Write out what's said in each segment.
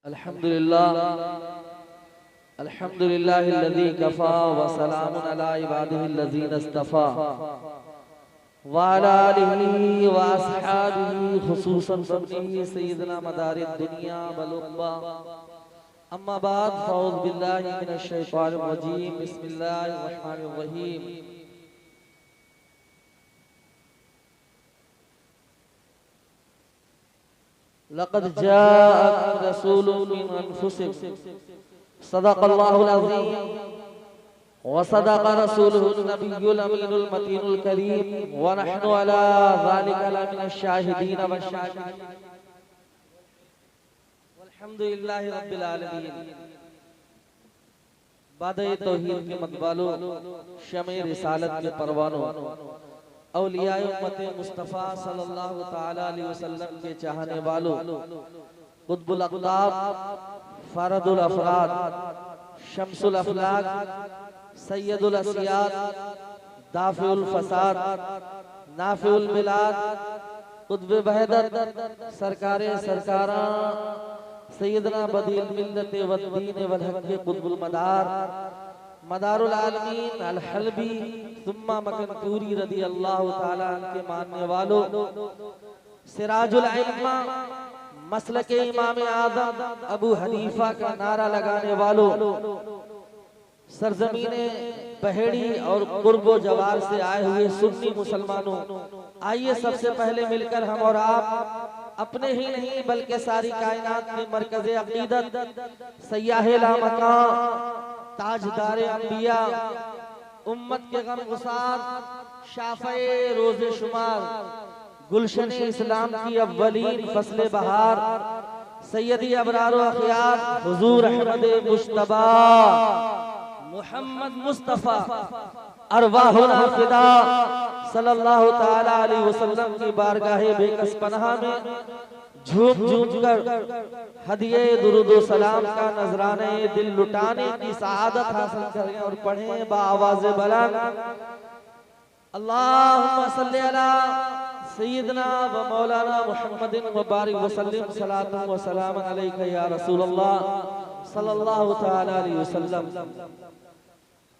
अल्हम्दुलिल्लाह अल्हम्दुलिल्लाहिल्लज़ी कफ़ा व सलामुन अला इबादिहिल्लज़ीना इस्तफ़ा व अला आलिहि व अस्हाबिहि खुसूसन सबनी सय्यिदना मदारिद दुनिया वल उक़बा अम्मा बाद फ़अऊज़ु बिल्लाहि मिनश शैतानिर रजीम बिस्मिल्लाहिर रहमानिर रहीम। लक़द जाअकुम रसूलुम मिन अनफुसिकुम सदक़ल्लाहुल अज़ीम व सदक़ रसूलुहुन नबियुल अमीनुल मतीनुल करीम व नहनु अला ज़ालिका लमिनश शाहिदीन वश्शाकिरीन वल्हम्दुलिल्लाहि रब्बिल आलमीन। बादे तौहीद के मतवालों, शमे रिसालत के परवानों, औलियाए उम्मत मुस्तफ़ा सल्लल्लाहु ताला अलैहि वसल्लम के चाहने वालों, कुतुबुल अक़ताब, फरदुल अफ़राद, शम्सुल अफ़लाक, सैयदुल असियाद, दाफ़िउल फ़साद, नाफ़िउल बिलाद, कुतुब वहदत, सरकारे सरकारा सैयदना बदील मिल्लत वद्दीन वल हक़ कुतुबुल मदार मदारुल आलमीन अल हलबी सुम्मा मकनपुरी रज़ी अल्लाह ताला के मानने वालों, सिराजुल इल्मा मसलके इमाम आज़म अबू हनीफा का नारा लगाने वालों, सरजमीने पहेड़ी और कुर्बो जवार से आए हुए सुन्नी मुसलमानों, आइए सबसे पहले मिलकर हम और आप अपने ही नहीं बल्कि सारी कायनात में मरकज़े अक़ीदत, सय्याहे लामकान, ताजदारे अंबिया, उम्मत के गमगुसार, शाफ़े रोज़े शुमार, गुलशन इस्लाम की अव्वलीन फसले बहार, सैयदी अबरार व अख़यार हुज़ूर अहमद मुज्तबा मुहम्मद मुस्तफ़ा अरवाहुना फ़िदा सल्लल्लाहु ताला अलैहि वसल्लम की बारगाहे बेकस पनाह में झूम झूम कर हदिये दुरूद व सलाम का नजराने दिल लुटाने की सआदत हासिल करें और पढ़ें बाआवाज़े बुलंद अल्लाहुम्मा सल्ली अला सय्यिदना व मौलाना मुहम्मदिन व बारिक व सल्लिम सलातु व सलाम अलैका या रसूलल्लाह सल्लल्लाहु ताला अलैहि वसल्लम।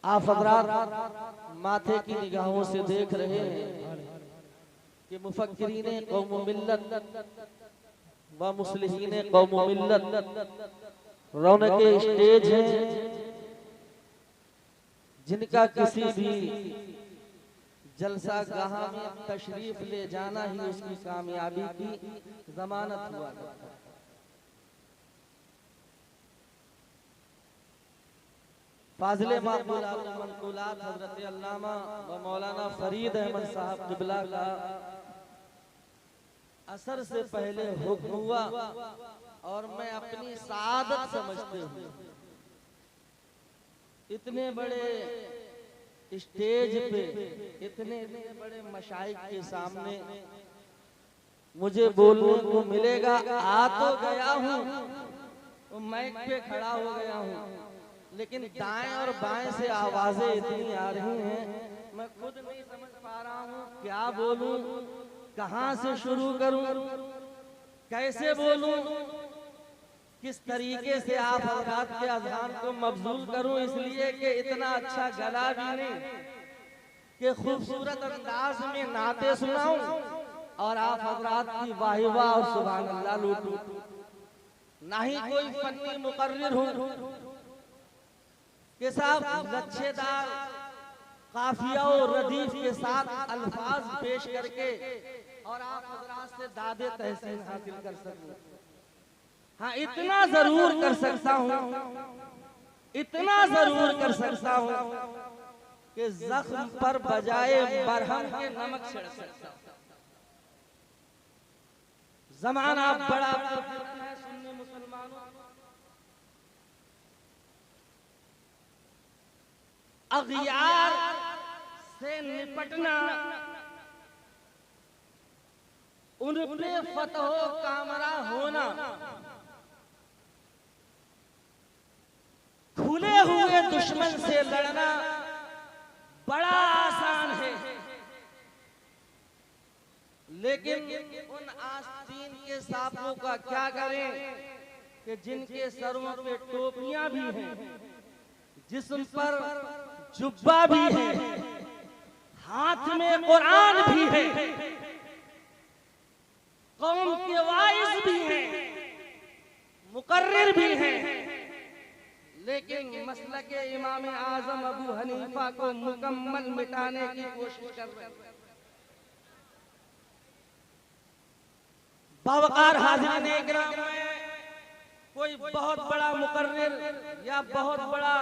आप हज़रात माथे की निगाहों से देख रहे हैं कि मुफक्किरीने कौम मिल्लत व मुस्लिहीने कौम मिल्लत रौनके स्टेज हैं, जिनका किसी भी जलसा गाह में तशरीफ ले जाना ही उसकी कामयाबी की जमानत हुआ करता है। फाज़िले मक़बूलात मनक़ूलात हज़रत अल्लामा व मौलाना फरीद अहमद साहब क़िबला का असर से पहले हुक्म हुआ और मैं अपनी सादत समझते हुए इतने बड़े स्टेज पे इतने बड़े मशाइख के सामने मुझे बोलने को मिलेगा। आ तो गया हूँ तो माइक पे खड़ा हो गया हूँ, लेकिन दाएं और बाएं से आवाजें इतनी आ रही हैं, मैं खुद नहीं समझ पा रहा हूँ क्या बोलूं, कहां से शुरू करूं, कैसे बोलूं, किस तरीके से आप हज़रात के अज़हान को मबजूल करूं, इसलिए कि इतना अच्छा गला भी नहीं कि खूबसूरत अंदाज में नाते सुनाऊं और आप हज़रात की वाहिवा और सुभान अल्लाह लूटूं। ना ही कोई फन्नी मुकर्रिर हूं कि साहब लच्छेदार काफिया और रदीफ के साथ अल्फाज पेश करके और आप हज़रात से दादे तहसीन हासिल कर सकूं। हाँ, इतना जरूर कर सकता हूँ, इतना जरूर कर सकता हूँ कि जख्म पर बजाए बरहम के नमक छिड़क सकता हूँ। ज़माना बड़ा है सुन्नी मुसलमानों, अग़ियार से निपटना, उन पे फतह कामरा होना, खुले हुए दुश्मन से लड़ना बड़ा आसान है, लेकिन उन आस्तीन के सांपों का क्या करें कि जिनके सरों पे टोपियां भी हैं, जिस्म पर जुब्बा भी है, हाथ में कुरान भी है, कौम के वाइज भी हैं, मुकर्रिर भी हैं, लेकिन मसलक इमाम आजम अबू हनीफा को मुकम्मल मिटाने की कोशिश कर रहे हैं। बावकार हाज़िरीन इकराम में कोई बहुत बड़ा मुकर्रिर या बहुत बड़ा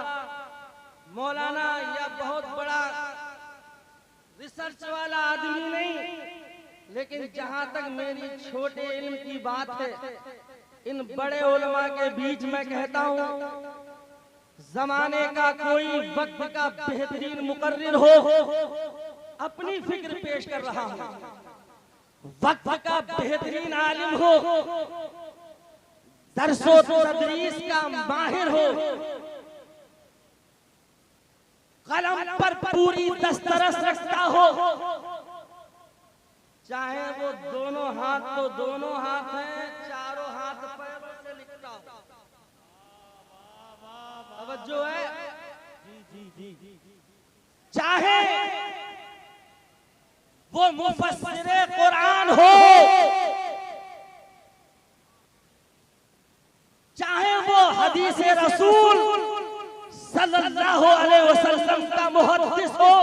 मौलाना या बहुत बड़ा रिसर्च वाला आदमी नहीं, लेकिन जहां तक मेरी छोटे इल्म की बात है, इन बड़े उलमा के बीच में कहता हूं, जमाने का कोई वक्त का बेहतरीन मुकर्रिर हो, अपनी फिक्र पेश कर रहा हूं, वक्त का बेहतरीन आलिम हो, दरसो तदरीस का माहिर हो, कलम पर पूरी दस्तरस रखता हो, चाहे वो दोनों हाथ तो दोनों हाथ हैं, चारों हाथ पैरों से लिखता हो। तवज्जो है? चाहे वो मुफस्सिरे कुरान हो, चाहे वो हदीसे रसूल सल्लल्लाहु अलैहि वसल्लम का मुहद्दिस हो,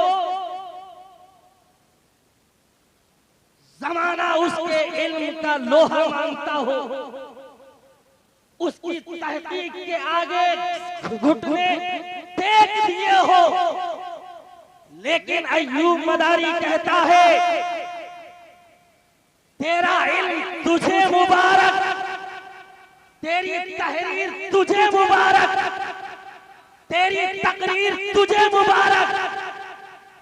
जमाना उसके इल्म का लोहा मांगता हो, उसकी तहकीक के आगे घुटने टेक दिए हो, लेकिन अय्यूब मदारी कहता है, तेरा इल्म तुझे मुबारक, तेरी तहरीर तुझे मुबारक, तेरी तकरीर तुझे मुबारक,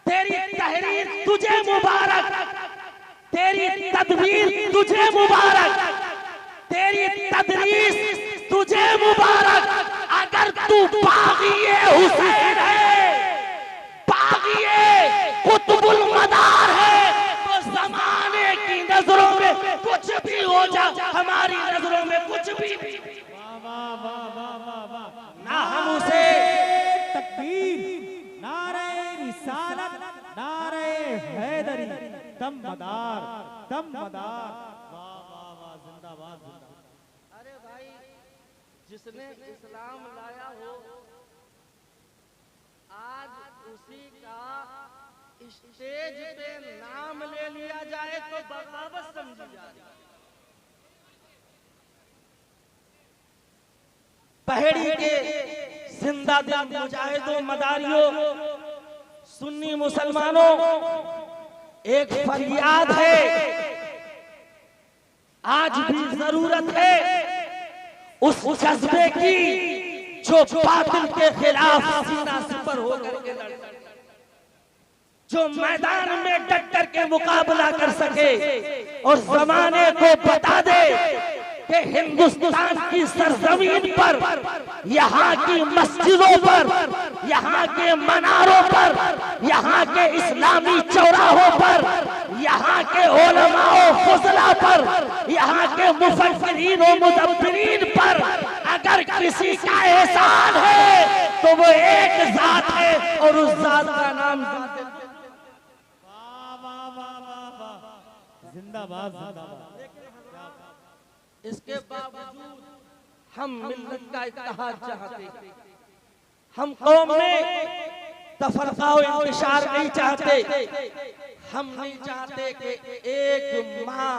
तेरी तहरीर तुझे मुबारक, तेरी तदबीर तुझे मुबारक, तेरी तदरीस तुझे मुबारक। अगर तू बाग़ी हुसैन है, बाग़ी कुतुबुल मदार है, तो ज़माने की नजरों में कुछ भी हो जा, हमारी नजरों में कुछ भी ना हम उसे तकबीर, नारे रिसालत, नारे हैदरी, दमदार दमदार, वाह वाह वाह, जिंदाबाद जिंदाबाद। अरे भाई, जिसने इस्लाम लाया हो, आज उसी का स्टेज पे नाम ले लिया जाए तो बगावत समझी जाए। पहेड़ी के जिंदा दिल मुजाहिदों, मदारियों, सुन्नी मुसलमानों, एक फरियाद है, आज भी जरूरत है उस जज्बे की जो बातिल के खिलाफ सीना सिपर होकर के लड़े, जो मैदान में डट कर के मुकाबला कर सके और जमाने को बता दे कि हिंदुस्तान की सरजमीन पर, यहाँ की मस्जिदों पर, यहाँ के मनारों पर, यहाँ के इस्लामी चौराहों पर, यहाँ के उलमाओ फुज़ला पर, यहाँ के मुफक्किरीन और मुदब्बिरीन पर अगर किसी का एहसान है तो वो एक जात है और उस जात का नाम जिंदाबाद जिंदाबाद। इसके बावजूद हम मिल्लत का इत्तेहाद चाहते, हम कौम में तफरका और इंतशार नहीं चाहते, हम नहीं चाहते कि एक माँ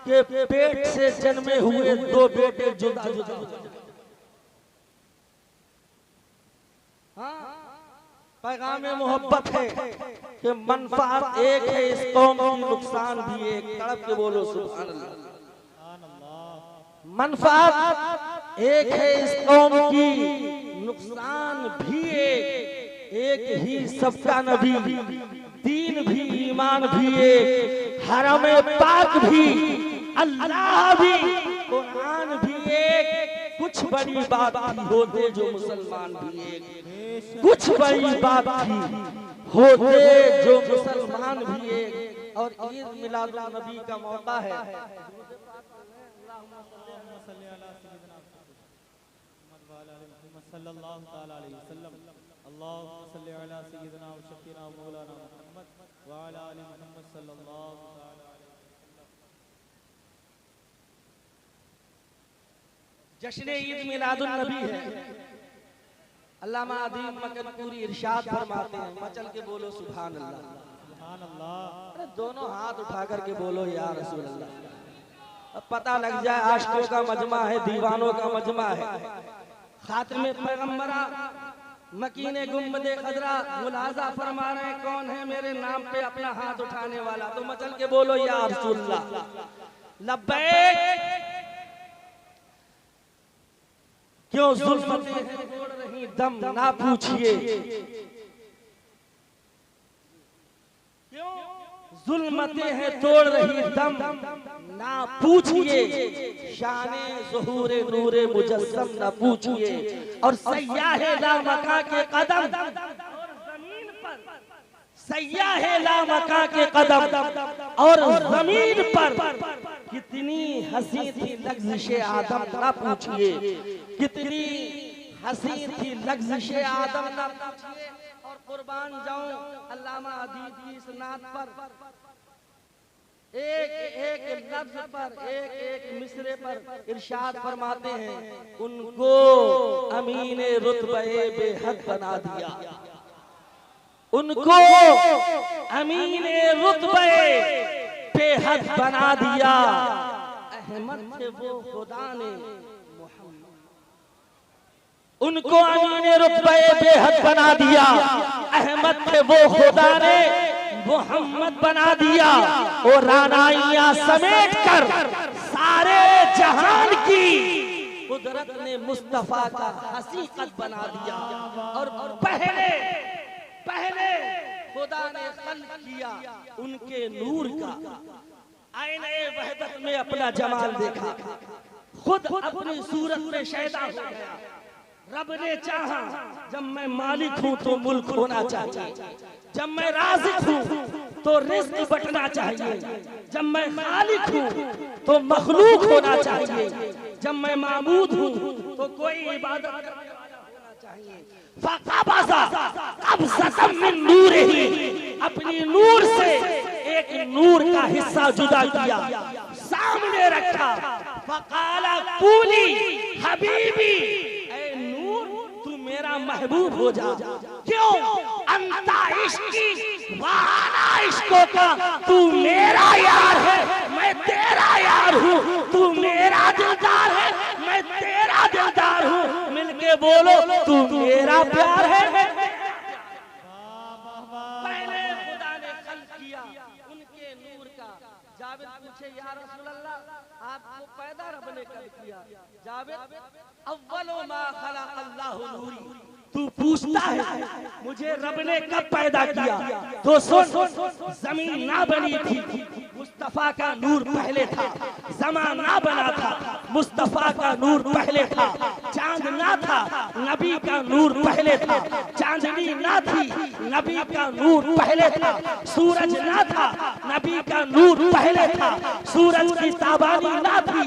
के पेट से जन्मे हुए दो बेटे जुदा जुदा हो जाएं। हाँ, पैगाम मोहब्बत है कि मनफात एक है इस कौम की, नुकसान भी एक। तड़प के बोलो सुभान अल्लाह। मनफात एक है इस कौम की, नुकसान भी एक ही सबका नबी, दीन भी ईमान भी एक, हरम पाक भी, अल्लाह भी, कुरान भी एक। कुछ बड़ी बात भी होते जो मुसलमान भी एक, कुछ बड़ी बात भी होते जो मुसलमान भी एक। और ईद मिलाद नबी का मौका है, सल्लल्लाहु ताला अलैहि वसल्लम। अल्लाहुम्मा सल्लि अला सय्यिदिना व शफीना व मौलाना मुहम्मद व अला आलि मुहम्मद सल्लल्लाहु ताला अलैहि वसल्लम। जश्न ईद मिलादुन नबी है। अल्लामा अदीम मकनपुरी इरशाद फरमाते हैं, मचल के बोलो सुभान अल्लाह। सुभान अल्लाह। अरे दोनों हाथ उठा करके बोलो या रसूल अल्लाह। अब पता लग जाए आशिकों का मजमा है, दीवानों का मजमा है। खातिमे पैगंबरा मकीने गुम्बदे खदरा मुलाजा फरमा रहे हैं, कौन है मेरे नाम पे अपना हाथ उठाने वाला, तो मचल के बोलो या रसूल अल्लाह। लब्बैक। क्यों जुल्मतें हैं तोड़ रही दम ना पूछिए, क्यों जुल्मतें हैं तोड़ रही दम ना पूछिए, शाने ज़ुहूरे नूरे मुजस्सम ना पूछिए, और सय्याहे लामका के कदम और ज़मीन पर, सय्याहे लामका के कदम और ज़मीन पर कितनी हंसी थी लग़्ज़िशे आदम ना पूछिए, कितनी हंसी थी लग़्ज़िशे आदम ना पूछिए। और कुर्बान जाऊं अल्लामा अदीब की इस नात पर, एक एक लफ्ज पर, एक एक मिसरे पर इरशाद फरमाते हैं, उनको अमीने रुतबे बेहद बना दिया, उनको अमीने रुतबे बेहद बना दिया। अहमद थे वो खुदा ने मोहम्मद, उनको अमीने रुतबे बेहद बना दिया। अहमद थे वो खुदा ने मोहम्मद बना दिया। और रानाइयां समेट कर सारे जहान की कुदरत ने मुस्तफा का हकीकत बना दिया। और पहले पहले खुदा ने खल्क किया उनके नूर का, आईने वहदत में अपना जमाल देखा, खुद अपनी सूरत में शैदा हो गया। रब ने चाहा जब मैं मालिक हूँ तो मुल्क होना चाहिए, जब मैं राज़िक हूँ तो रिज़्क़ बंटना चाहिए, जब मैं खालिक हूँ तो मखलूक होना चाहिए, जब मैं माबूद हूँ तो कोई इबादत करने वाला होना चाहिए। फ़क़बज़ा क़ब्ज़तम मिन नूरिही, अपनी नूर से एक नूर का हिस्सा जुदा किया, सामने रखा। फ़क़ाला कूली हबीबी, ऐ नूर तू मेरा महबूब हो जा। क्यों? अंता इश्की वाना इश्कों का, तू मेरा यार है मैं तेरा यार हूँ, तू मेरा दिलदार है मैं तेरा दिलदार हूँ। मिलके बोलो तू मेरा प्यार है। पहले खुदा ने खल्क किया उनके नूर का। जावेद पूछे या रसूल अल्लाह आपको पैदा रब ने कब किया? जावेद अव्वलो मा खलक़ अल्लाहु नूरी, तू पूछता है मुझे रब ने कब पैदा किया? तो सुन, जमीन ना बनी थी, मुस्तफा का नूर पहले था। ज़मान ना बना था, मुस्तफा का नूर पहले था। चांद ना था, नबी का नूर पहले था। चांदनी ना थी, नबी का नूर पहले था। सूरज ना था, नबी का नूर पहले था। सूरज की ताबानी ना थी,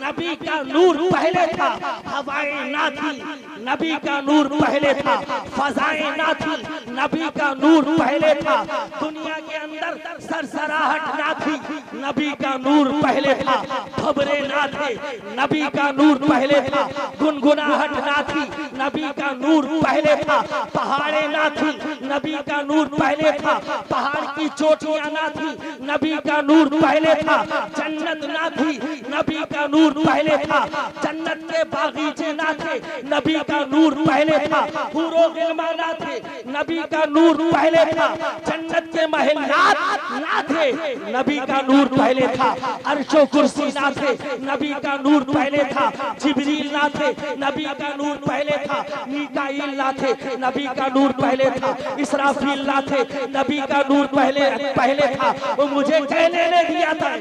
नबी का नूर पहले था। हवाएं ना थी, नबी का नूर पहले था। फजाएं ना थी, नबी का नूर पहले था। दुनिया के अंदर सरसराहट ना थी, नबी का नूर पहले था। खबरें ना थे, नबी का नूर पहले था। गुनगुनाहट ना थी, नबी का नूर पहले था। पहाड़ें ना थी, नबी का नूर पहले था। पहाड़ की चोटियां ना थी, नबी का नूर पहले था। जन्नत ना थी, नबी का नूर पहले था। जन्नत के बागीचे ना थे, नबी का नूर पहले था। हूरो गिल्मा ना थे, नबी का नूर पहले था। जन्नत के महलात ना थे, नबी का नूर पहले था। अर्शो कुर्सी ना थे, नबी का नूर पहले था। जिब्रील ना थे, नबी का नूर पहले था। मीकाईल ना थे, नबी का नूर पहले था। इसराफील ना थे, नबी का नूर पहले था। वो मुझे कहने ने दिया था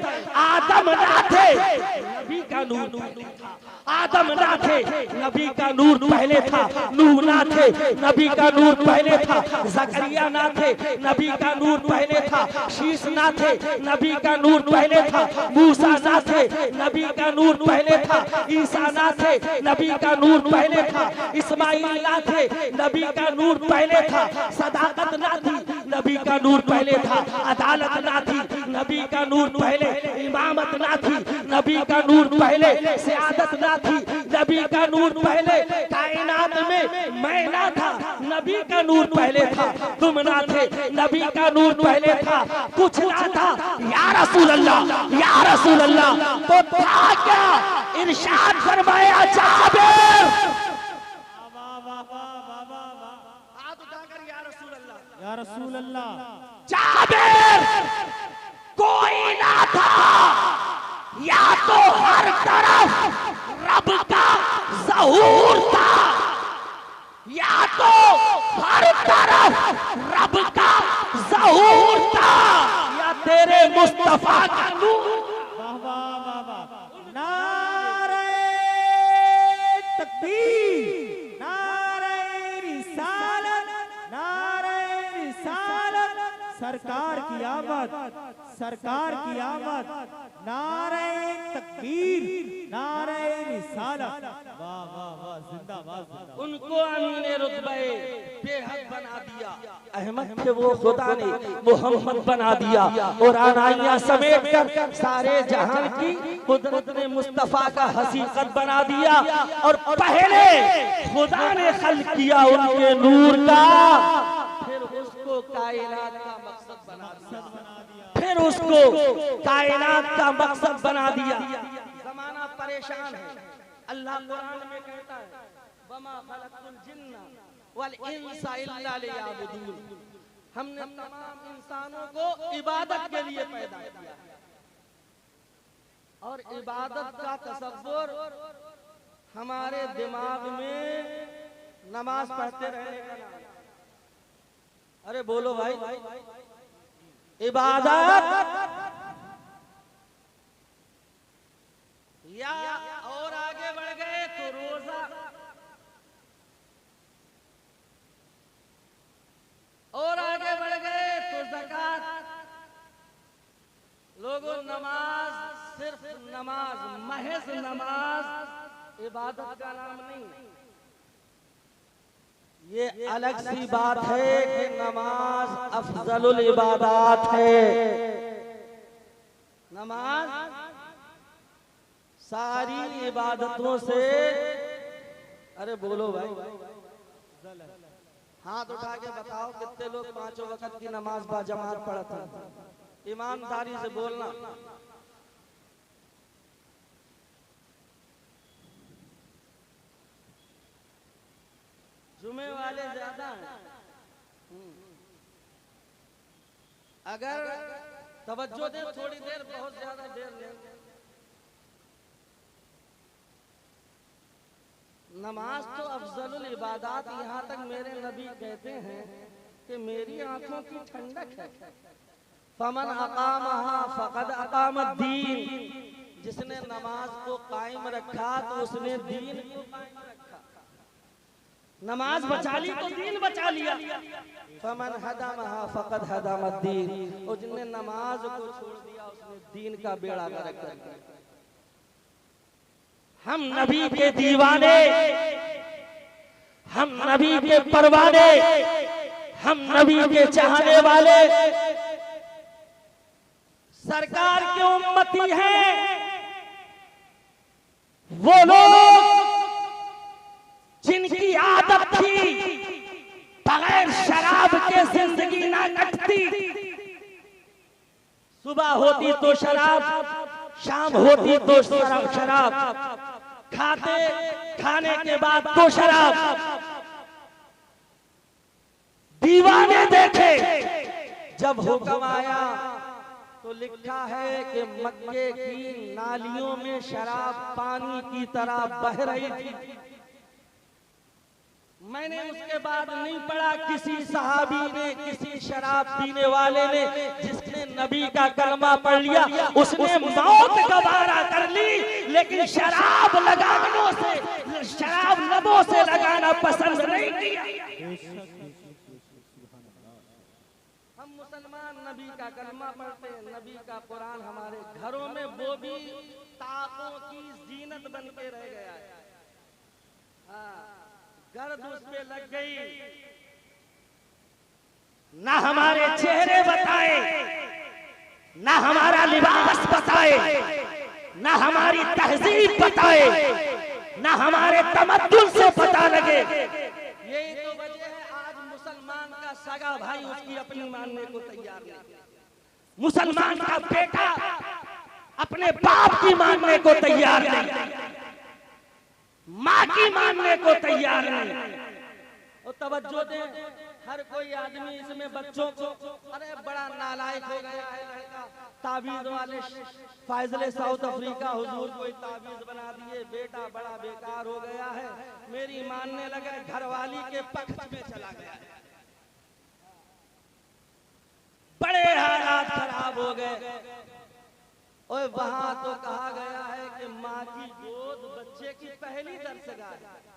आदम ना थे, नबी का नूर पहले था। आदम ना थे, नबी का नूर पहले था। नूह ना थे, नबी का नूर पहले था। जकरिया ना थे, नबी का नूर पहले था। शीश ना थे, नबी का नूर पहले था। मूसा ना थे, नबी का नूर पहले था। ईसा ना थे, नबी का नूर पहले था। इस्माइल ना थे, नबी का नूर पहले था। सदाकत ना थी, नबी का नूर पहले था। अदालत ना थी, नबी का नूर पहले। इमामत ना थी, नबी का नूर पहले। सियादत ना थी, नबी का नूर पहले। कायनात में मैं ना था, नबी का नूर पहले था। तुम ना थे, नबी का नूर पहले था। कुछ ना था, या रसूल अल्लाह, या रसूल अल्लाह, तो था क्या? इरशाद फरमाया जाबिर, हाथ उठाकर या रसूल अल्लाह, या रसूल अल्लाह। जाबिर, कोई ना था, या तो हर तरफ रब का ज़हूर था, या तो हर तरफ रब का ज़हूर था, या तेरे मुस्तफा का नूर। वाह वाह वाह वाह। नारे तकबीर, नारे रिसालत, नारे रिसालत। सरकार की आमद, सरकार की आमद। नारे तकबीर, नारे रिसालत। वाह वाह वाह, जिंदाबाद जिंदाबाद। उनको अमीने रुतबे बेहद बना दिया। अहमद थे वो, खुदा ने मोहम्मद बना दिया। और आनाइया समेट कर सारे जहान की कुदरत ने मुस्तफा का हकीकत बना दिया। और पहले खुदा ने खल्क किया उनके नूर का, फिर उसको कायनात का मकसद बना दिया। फिर उसको कायनात का मकसद बना दिया। जमाना परेशान है। अल्लाह कुरान में कहता है, वमा खलक़तुल जिन्ना वल इंसा इल्ला लियअबुदून। हमने तमाम इंसानों को इबादत के लिए पैदा किया है। और इबादत का तसव्वुर हमारे दिमाग में नमाज पढ़ते रहने का नाम। अरे बोलो भाई, इबादत या और आगे बढ़ गए तो रोजा, और आगे बढ़ गए तो ज़कात। लोगों नमाज, सिर्फ नमाज, महज नमाज इबादत का नाम नहीं। ये अलग सी बात है कि नमाज अफजलुल इबादत है। नमाज सारी इबादतों से, अरे बोलो भाई, हाथ उठा के बताओ कितने लोग पांचों वक्त की नमाज बाजमात पढ़ते हैं? ईमानदारी से बोलना। जुमे वाले ज्यादा हैं। अगर तवज्जो दे थोड़ी देर, बहुत ज्यादा देर नहीं। नमाज तो अफजलुल इबादत, यहाँ तक मेरे नबी कहते हैं कि मेरी आंखों की ठंडक है। फमन अकामहा फकद अकामद्दीन। जिसने नमाज को कायम रखा तो उसने दीन को कायम रखा। नमाज बचा ली तो दीन बचा लिया। फमन हदमहा फकद हदमद्दीन। और जिसने नमाज को छोड़ दिया उसने दीन का बेड़ा गर्क कर दिया। हम नबी के दीवाने, हम नबी के परवाने, हम नबी के चाहने वाले, सरकार के उम्मती हैं। वो लोग जिनकी आदत थी बगैर शराब के जिंदगी ना कटती। सुबह होती तो शराब, शाम होती तो शराब, खाने के बाद तो शराब। दीवाने देखे जब हुक्म आया तो लिखा है कि मक्के की नालियों में शराब पानी की तरह बह रही थी। मैंने उसके बाद नहीं पढ़ा किसी सहाबी ने, किसी शराब पीने वाले ने जिसने नबी का कलमा पढ़ लिया, उसने मौत गवारा कर ली, लेकिन शराब लगानों से, शराब लबों से लगाना पसंद नहीं किया। हम मुसलमान नबी का कलमा पढ़ते हैं, नबी का कुरान हमारे घरों में, वो भी ताकों की जीनत बन के रह गया है। गर्द उस पे लग गई, ना हमारे चेहरे बताए, ना हमारा लिबास बताए, ना हमारी तहजीब बताए, ना हमारे तमद्दुन से पता लगे। यही तो वजह है आज मुसलमान का सगा भाई उसकी अपनी मानने को तैयार नहीं, मुसलमान का बेटा अपने बाप की मानने को तैयार नहीं, माँ की मानने को तैयार नहीं। और तवज्जो दे, हर कोई आदमी इसमें बच्चों को, अरे बड़ा नालायक हो गया है लड़का, ताबीज वाले फाइजले साउथ अफ्रीका हुजूर कोई ताबीज बना दिए, बेटा बड़ा बेकार हो गया है, मेरी मानने लगे, घरवाली के पक्ष में चला गया है, बड़े हालात खराब हो गए। और वहां तो कहा गया है कि माँ की गोद बच्चे की पहली दरसगाह है।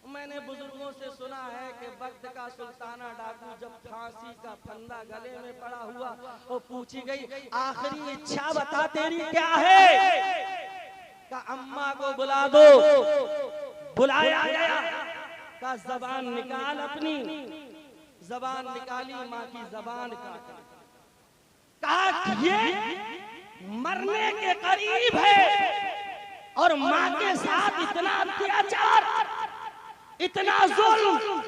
मैंने बुजुर्गों से सुना है कि वक्त का सुल्ताना डाकू जब फांसी का फंदा गले में पड़ा हुआ और पूछी गई आखिरी इच्छा बता तेरी क्या है, का अम्मा को बुला दो, बुलाया गया, का जबान निकाल अपनी, जबान निकाली, माँ की जबान काटी, कहा ये मरने के करीब है और माँ के साथ इतना अत्याचार, इतना जुल्म।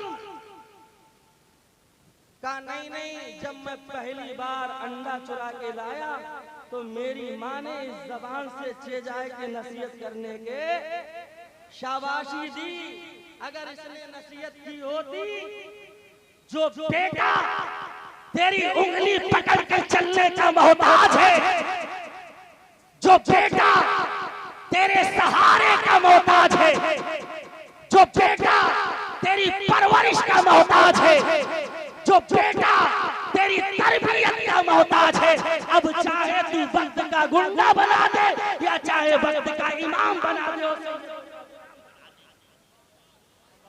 कहा नहीं नहीं, जब मैं पहली बार अंडा चुरा के लाया तो मेरी माँ ने इस जबान से चेजाए की नसीहत करने के शाबाशी दी। अगर इसने नसीहत की होती, जो बेटा तेरी उंगली पकड़ के चलने का मोहताज है, जो बेटा तेरे सहारे का मोहताज है, जो बेटा तेरी परवरिश का मोहताज है, जो बेटा तेरी तरबियत का मोहताज है, अब चाहे तू वक्त का गुंडा बना दे या चाहे वक्त का इमाम बना दे,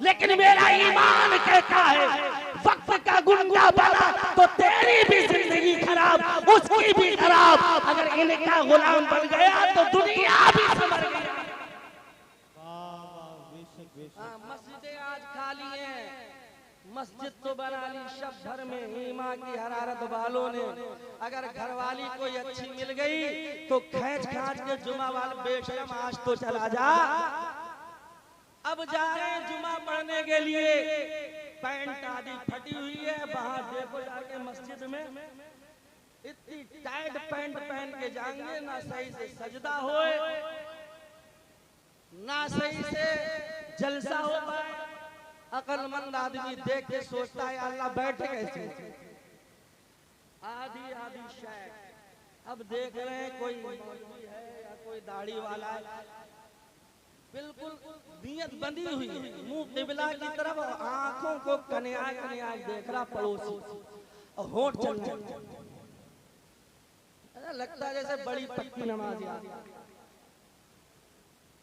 लेकिन मेरा ईमान कहता है वक्त का गुंडा बना तो तेरी भी जिंदगी खराब, उसकी भी खराब। अगर इनका गुलाम बन गया तो दुनिया भी समझ गई। मस्जिदें आज खाली हैं, मस्जिद तो बना ली शब भर में ईमा की हरारत वालों ने। अगर घरवाली कोई अच्छी मिल गई तो खींच खांच के जुमा वाले बेशरम आज तो चला जा। अब जा रहे हैं जुमा पढ़ने के लिए, पैंट आदि फटी हुई है, वहां देखो जाके मस्जिद में इतनी टाइट पैंट पहन के जाएंगे, ना सही से सजदा होए, ना सही से जलसा हो पाए। अक्लमंद आदमी देख के सोचता है अल्लाह बैठे कैसे, आधी आधी शैक। अब देख रहे हैं कोई मौलवी है या कोई दाढ़ी वाला है, बिल्कुल नियत बंधी हुई है, मुंह किबला की तरफ, आंखों को कन्या कन्या देख रहा पड़ोसी, और होंठ चल रहा, लगता है जैसे बड़ी पक्की नमाज याद।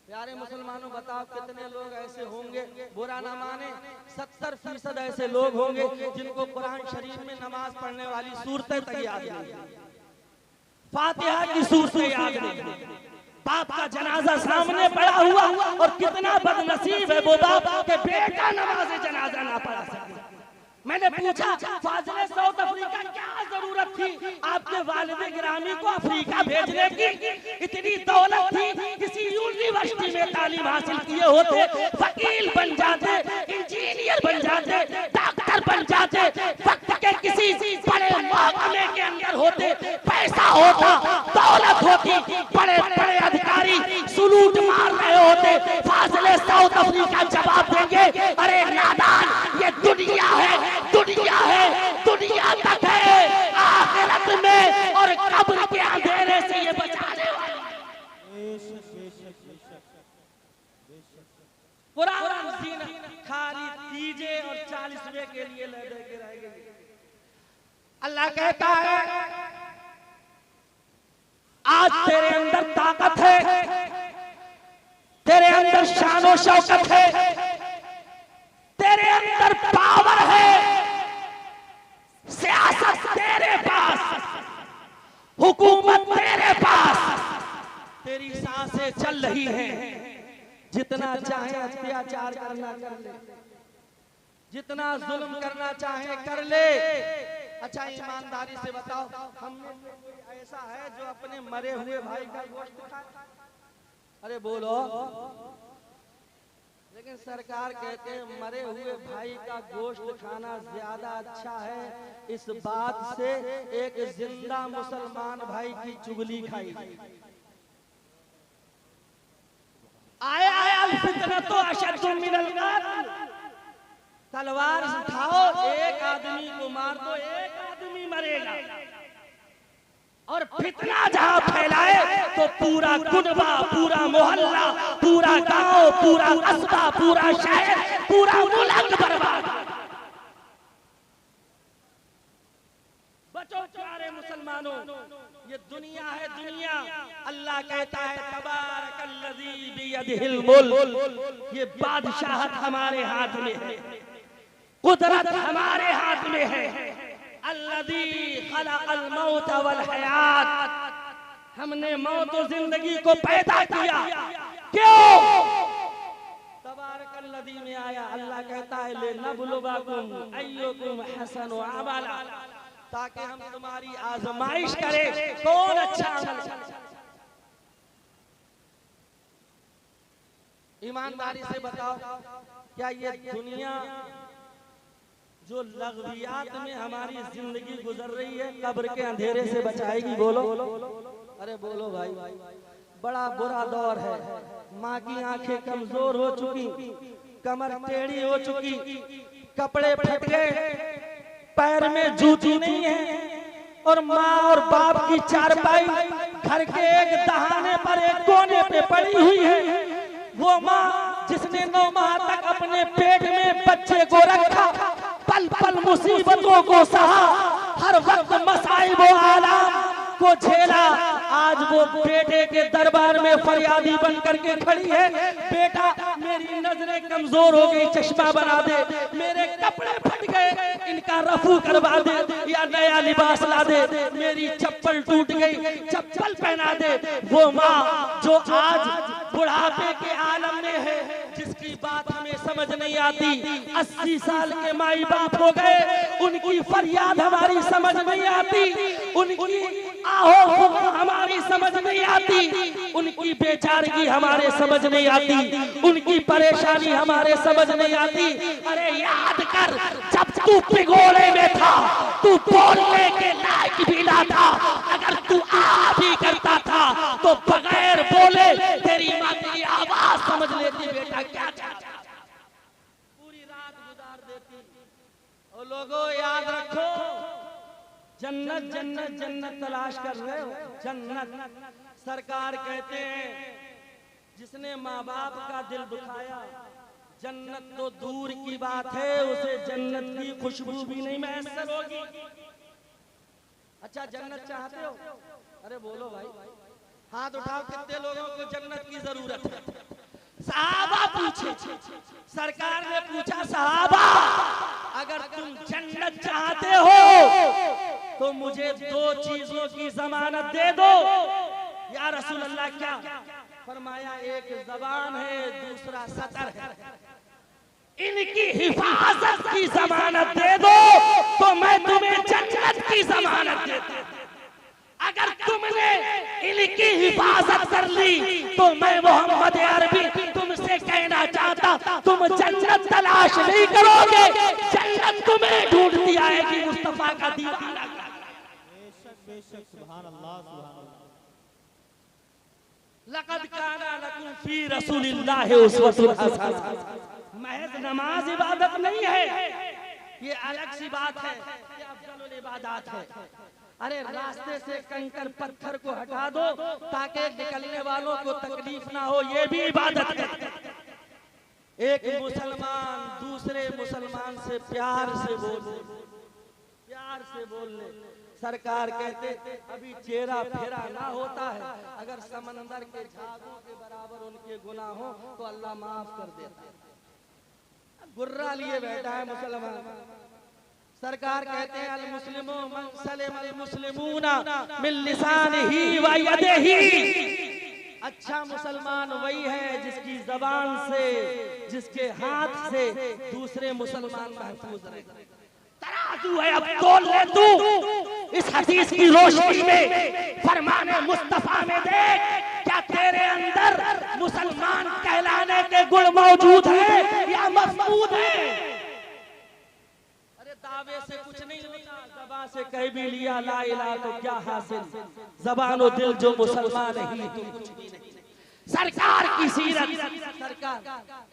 प्यारे मुसलमानों, बताओ कितने लोग ऐसे होंगे, बुरा ना माने, 70% ऐसे लोग होंगे जिनको कुरान शरीफ में नमाज पढ़ने वाली सूरतें तक याद नहीं, फातिहा की सूरतें याद नहीं, बाप का जनाजा सामने पड़ा हुआ, और कितना बदनसीब है वो बाप के बेटा नमाज जनाजा ना पढ़ा सके। मैंने पूछा फाजिले साउथ अफ्रीका क्या जरूरत थी आपके वालिद गिरामी को अफ्रीका भेजने की, इतनी दौलत थी, किसी यूनिवर्सिटी में तालीम हासिल किए होते, वकील बन जाते, इंजीनियर बन जाते, डॉक्टर बन जाते, वक्त के किसी बड़े महकमे के अंदर होते, पैसा होता, दौलत होती, बड़े बड़े अधिकारी सुलूट मार रहे होते, फाजिले साउथ अफ्रीका जवाब देंगे अरे नादान, ये दुनिया है, दुनिया है, दुनिया तक है, आखिरत में और कब्र के अंधेरे से ये बचाने वाला। कुरान खाली तीजे और 40वें के लिए लड़े के रह गए। अल्लाह कहता है तेरे अंदर ताकत है, तेरे अंदर शानो शौकत है, तेरे अंदर पावर है, सियासत तेरे पास, हुकूमत तेरे पास, तेरी सांसें चल रही हैं। जितना चाहे अत्याचार करना कर ले, जितना जुल्म करना चाहे कर ले। अच्छा ईमानदारी से बताओ, हम में से कोई ऐसा है जो अपने मरे हुए भाई का गोश्त खाए? अरे बोलो। लेकिन सरकार कहते हैं मरे हुए भाई का गोश्त खाना ज्यादा अच्छा है, इस बात से एक जिंदा मुसलमान भाई की चुगली खाई। आया अल फितनतु अशद्दु मिनल क़त्ल, तलवार उठाओ, एक आदमी को मार दो, एक आदमी मरेगा। और फितना जहां फैलाए तो पूरा कुनबा, पूरा मोहल्ला, पूरा गांव, पूरा कस्बा, पूरा शहर, पूरा मुल्क बर्बाद। बचो प्यारे मुसलमानों, ये दुनिया है दुनिया। अल्लाह कहता है तबारकल्लज़ी बियदिहिल मुल्क, ये बादशाहत हमारे हाथ में है, कुदरत हमारे हाथ में है। अल्लज़ी खलक़ल मौत वल हयात, हमने मौत और जिंदगी को पैदा किया। क्यों? तबारकल्लज़ी में आया, अल्लाह कहता है लिनब्लुवकुम अय्युकुम हसनु अमला, ताकि हम तुम्हारी आजमाइश करें कौन अच्छा अमल करे। ईमानदारी से बताओ, क्या ये दुनिया जो लग़वियात में हमारी जिंदगी गुजर रही है कब्र के अंधेरे से बचाएगी? बोलो। अरे बोलो भाई, बड़ा बुरा दौर है। माँ की आंखें कमजोर हो चुकी, कमर टेढ़ी हो चुकी, कपड़े फट गए, पैर में जूती नहीं है, और माँ और बाप की चारपाई घर के एक दहाने पर, एक कोने पे पड़ी हुई है। वो माँ जिसने 9 माह तक अपने पेट में बच्चे को रखा, पल पल मुसीबतों को सहा, हर वक्त मसाइब व आलाम को झेला, आज वो बेटे के दरबार में फरियादी बन करके खड़ी है। बेटा मेरी नजरें कमजोर हो गई, चश्मा बना दे, मेरे कपड़े फट गए, इनका रफू करवा दे या नया लिबास ला दे, मेरी चप्पल टूट गई, चप्पल पहना दे। वो माँ जो आज बुढ़ापे के आलम में है, जिसकी बात हमें समझ नहीं आती, 80 साल के माई बाप हो गए, उनकी फरियाद हमारी समझ नहीं आती, उनकी आहो हमारी समझ नहीं आती, उनकी बेचारगी हमारे समझ नहीं आती, उनकी परेशानी हमारे समझ नहीं आती। अरे याद कर, जब तू पिघोड़े में था, तू बोलने के लायक भी ना था, अगर तू आ भी करता था तो बगैर बोले तेरी माँ तेरी आवाज समझ लेती, बेटा क्या चाहता, पूरी रात गुजार देती। और लोगों याद रखो, जन्नत जन्नत जन्नत तलाश कर रहे हो, जन्नत। सरकार कहते हैं जिसने माँ बाप का दिल दुखाया, जन्नत तो दूर की बात है, उसे जन्नत की खुशबू भी नहीं मैसर होगी। अच्छा जन्नत चाहते हो? अरे बोलो भाई, हाथ उठाओ, कितने लोगों को जन्नत की जरूरत है? सहाबा पूछे, सरकार ने पूछा सहाबा अगर तुम जन्नत चाहते हो तो मुझे 2 चीजों की जमानत दे दो। या रसूल अल्लाह, क्या? फरमाया एक ज़बान है, दूसरा सतर है, इनकी हिफाजत की जमानत दे दो तो मैं तुम्हें जन्नत की जमानत देता। अगर तुमने इनकी हिफाजत कर ली तो मैं मोहम्मद अरबी तुमसे कहना चाहता, तुम जन्नत तलाश नहीं करोगे, जन्नत तुम्हें ढूंढती आएगी। मुस्तफा का दीवाना। बेशक बेशक, सुभान अल्लाह सुभान अल्लाह। लक़द काना लकुम फी रसूलिल्लाहि उस्वतुन हसना। महज नमाज इबादत नहीं है, ये अलग सी बात है, ये अफजलुल इबादत है। अरे रास्ते से कंकर पत्थर को हटा दो ताकि निकलने वालों को तकलीफ ना हो, ये भी इबादत है। एक मुसलमान दूसरे मुसलमान से प्यार से बोल ले, प्यार से बोल ले। सरकार कहते अभी चेहरा फेरा ना होता है, अगर समंदर के झागों के बराबर उनके गुनाह हो तो अल्लाह माफ कर देता है। गुर्रा लिए बैठा है मुसलमान। सरकार कहते हैं अल मुस्लिमो मन सलिमल मुस्लिमूना मिन लिसानिही व यदिही। अच्छा मुसलमान वही है जिसकी जबान से, जिसके हाथ से दूसरे मुसलमान महफूज रहे। तराजू है अब तोल ले तू इस हदीस की रोशनी में, फरमाने मुस्तफा में देख, क्या तेरे अंदर मुसलमान कहलाने के गुण मौजूद है या मफकूद है? अरे दावे से कुछ नहीं होता, ज़बान से कह भी लिया ला इलाहा तो क्या हासिल, ज़बान और दिल जो मुसलमान ही तो कुछ भी नहीं। सरकार की सीरत, सरकार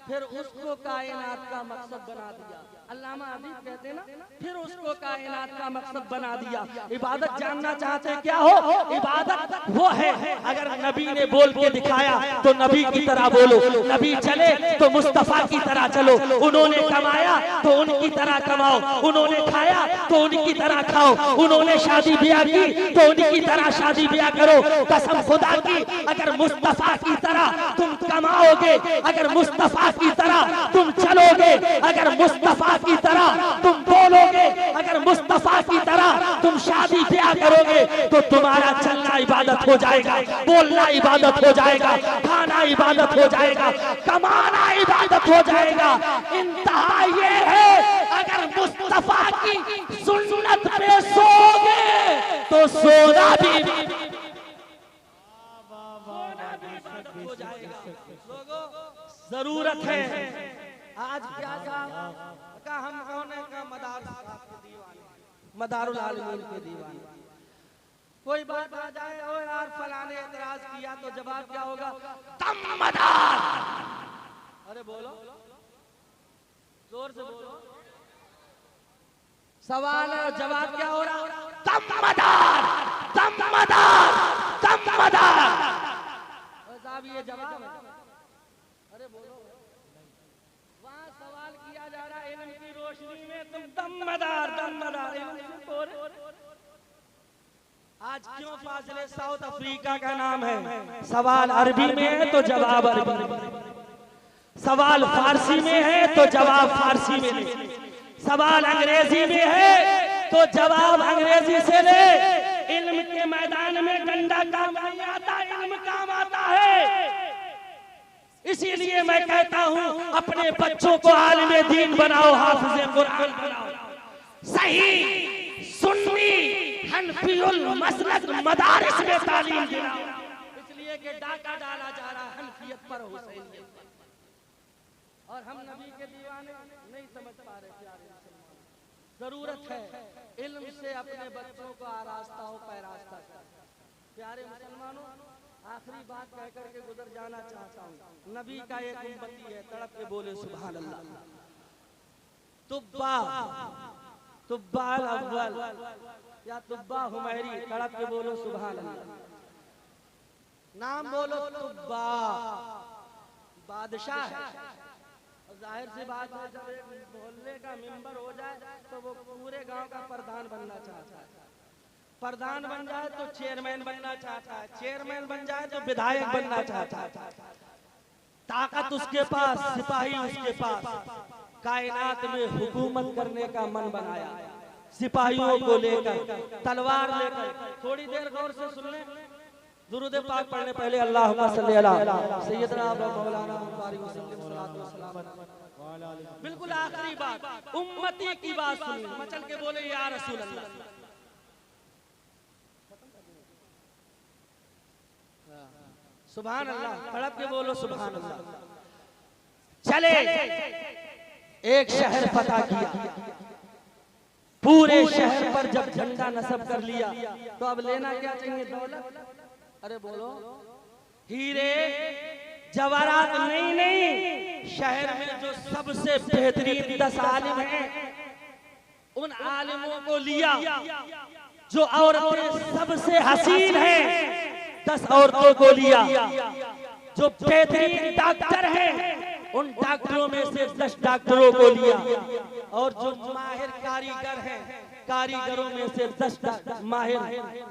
फिर उसको कायनात का मकसद बना दिया। अल्लामा हबीब कहते ना, फिर उसको कायनात का मकसद बना दिया। इबादत जानना चाहते क्या हो? इबादत वो है, अगर नबी ने बोल के दिखाया तो नबी की तरह बोलो, नबी चले तो मुस्तफा की तरह चलो, उन्होंने कमाया तो उनकी तरह कमाओ, उन्होंने खाया तो उनकी तरह खाओ, उन्होंने शादी ब्याह की तो उनकी तरह शादी ब्याह करो। कसम खुदा की, अगर मुस्तफा की तरह तुम कमाओगे, अगर मुस्तफा की तरह तुम चलोगे, अगर मुस्तफा की तरह तुम बोलोगे, अगर मुस्तफा की तरह तुम शादी ब्याह करोगे तो तुम्हारा चलना इबादत हो जाएगा, बोलना इबादत हो जाएगा, खाना इबादत हो जाएगा, कमाना इबादत हो जाएगा। इंतहा ये है, अगर मुस्तफा की सुन्नत पे सोओगे तो सोना भी हो जाएगा। लोगों जरूरत है। आज क्या का हम कौन है का मदारुल आलमीन के दीवाने। कोई बात आ जाए और यार फलाने एतराज किया तो जवाब क्या होगा? दम मदार। अरे बोलो, जोर से बोलो। सवाल और जवाब क्या हो रहा? दम मदार, दम मदार, दम मदार। साहब ये जवाब है। अरे बोलो, वहाँ सवाल किया जा रहा है इल्म की रोशनी में, तुम दमदार दमदार। आज क्यों फासले साउथ अफ्रीका का नाम है? सवाल अरबी में है तो जवाब अरबी में, सवाल फारसी में है तो जवाब फारसी में ले, सवाल अंग्रेजी में है तो जवाब अंग्रेजी से ले। इल्म के मैदान में डंडा काम नहीं आता, इल्म काम आता है। इसीलिए मैं कहता हूं अपने बच्चों को आलिम दीन बनाओ, हाफिज़े कुरान बनाओ, सही सुन्नी हनफियुल मसलक मदारिस में तालीम दिलाओ। इसलिए कि डाका डाला जा रहा है हनफियत पर, हुसैनियत पर, और हम नबी के दीवाने नहीं समझ पा रहे। प्यारे मुसलमान, जरूरत है इल्म से अपने बच्चों को आरास्ता हो, पैरास्ता कर। प्यारे मुसलमानों, आखिरी बात कह करके गुजर जाना चाहता हूँ। नबी का एक उम्मती है, तड़प के बोले सुभान अल्लाह। तुब्बा तुब्बा अल-अव्वल या तुब्बा हुमैरी, तड़प के बोलो सुभान अल्लाह। नाम बोलो तुब्बा, बादशाह है। जाहिर सी बात है, जब एक मोहल्ले का मेंबर हो जाए तो वो पूरे गांव का प्रधान बनना चाहता है, प्रधान बन जाए तो चेयरमैन बनना चाहता है, चेयरमैन बन जाए तो विधायक बनना चाहता है। ताकत उसके पास, सिपाही उसके पास। कायनात में हुकूमत करने का मन बनाया, सिपाहियों को लेकर, तलवार लेकर। थोड़ी देर गौर से सुन ले, दुरूद पाक पढ़ने पहले अल्लाहुम्मा सल्ली अला सय्यदना मौलाना बिल्कुल आखिरी बात, उम्मती की बात सुनी, मचल के बोले या रसूल अल्लाह। सुभान अल्लाह, तड़प के बोलो सुभान अल्लाह। चले एक शहर फतह किया, पूरे शहर पर जब झंडा नस्ब कर लिया तो अब लेना क्या चाहिए? दौलत। अरे बोलो, हीरे जवाहरात नहीं, शहर में जो सबसे बेहतरीन 10 आलिम हैं, उन आलिमों को लिया। जो औरतें सबसे हसीन हैं, 10 औरतों को लिया। जो बेहतरीन डॉक्टर हैं, उन डॉक्टरों में से 10 डॉक्टरों को लिया। और जो माहिर कारीगर हैं, कारीगरों में से 10 माहिर